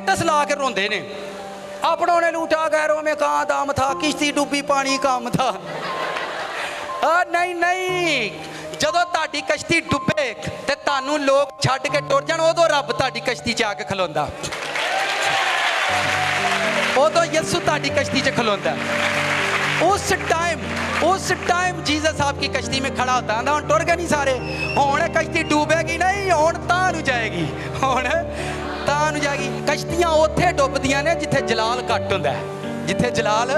Status ला के रोंदे ने, अपनों ने लूटा गैरों में कहाँ दाम था, किश्ती डूबी पानी काम था। नहीं नहीं, जदों ताड़ी कश्ती डुबे ते तानू लोग छड्ड के टुर जाण, उदों रब ताड़ी कश्ती च आके खलोंदा, उदों यसू ताड़ी कश्ती च खलोंदा। उस टाइम जीसस आपकी कश्ती में खड़ा होता है, हुण टुर गए नहीं सारे, हुण कश्ती डूबेगी नहीं, हुण तां नूं जाएगी, हुण तां नूं जाएगी। कश्तियां उत्थे डुबदियां ने जिथे जलाल घट हुंदा है, जिथे जलाल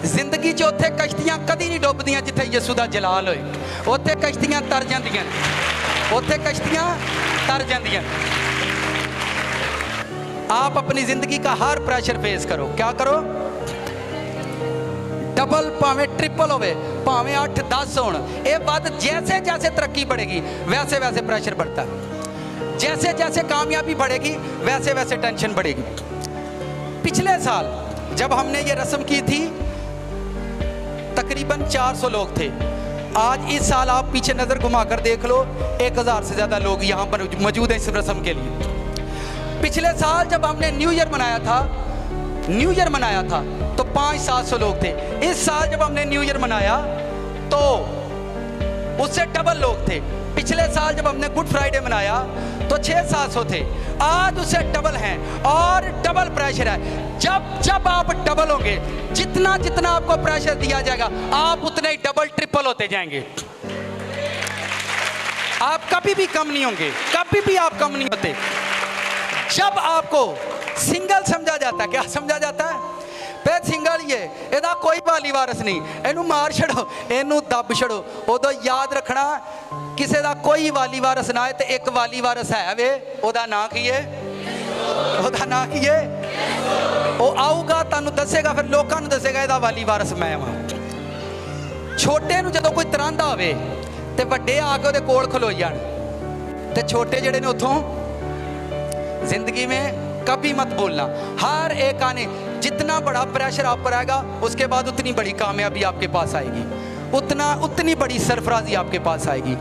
जिंदगी च उत्थे कश्तियां कदी नहीं डुबदियां जिथे यसू दा जलाल होए, उत्थे कश्तियां तर जांदियां, उत्थे कश्तियां तर जांदियां। आप अपनी जिंदगी का हर प्रेशर फेस करो, क्या करो, डबल भावें ट्रिपल होवे, भावें 8-10 होण, ये बात जैसे जैसे तरक्की बढ़ेगी वैसे वैसे प्रेशर बढ़ता है, जैसे जैसे कामयाबी बढ़ेगी वैसे वैसे टेंशन बढ़ेगी। पिछले साल जब हमने ये रस्म की थी तकरीबन 400 लोग थे। आज इस साल आप पीछे नज़र घुमाकर देख लो, 1000 से ज़्यादा लोग यहाँ पर मौजूद हैं इस रस्म के लिए। पिछले साल जब हमने न्यू ईयर मनाया था तो 500-700 लोग थे। इस साल जब हमने न्यू ईयर मनाया तो उससे डबल लोग थे। पिछले साल जब हमने गुड फ्राइडे मनाया तो 600-700 थे, आज उससे डबल हैं और डबल प्रेशर है। जब जब आप डबल होंगे, जितना जितना आपको प्रेशर दिया जाएगा आप उतने ही डबल ट्रिपल होते जाएंगे। आप कभी भी कम नहीं होंगे, कभी भी आप कम नहीं होते। जब आपको सिंगल समझा जाता है, क्या समझा जाता है, पे सिंगल ये एदा कोई वाली वारस नहीं, इनू मार छड़ो, इनू दब छड़ो, उदों याद रखना किसी का कोई वाली वारस ना है तो एक वाली वारस है वे, ओदा नाम की है, ओदा नाम की है, वो आऊगा तुहानू दसेगा, फिर लोगों को दसेगा एदा वाली वारस मैं वां। छोटे नू जदों कोई तरांदा होवे ते वड्डे आके उहदे कोल खलो जाण ते छोटे जिहड़े ने उत्थों जिंदगी में कभी मत बोलना। हर एक आने, जितना बड़ा प्रेशर आप पर आएगा उसके बाद उतनी बड़ी कामयाबी आपके पास आएगी, उतनी बड़ी सरफराजी आपके पास आएगी।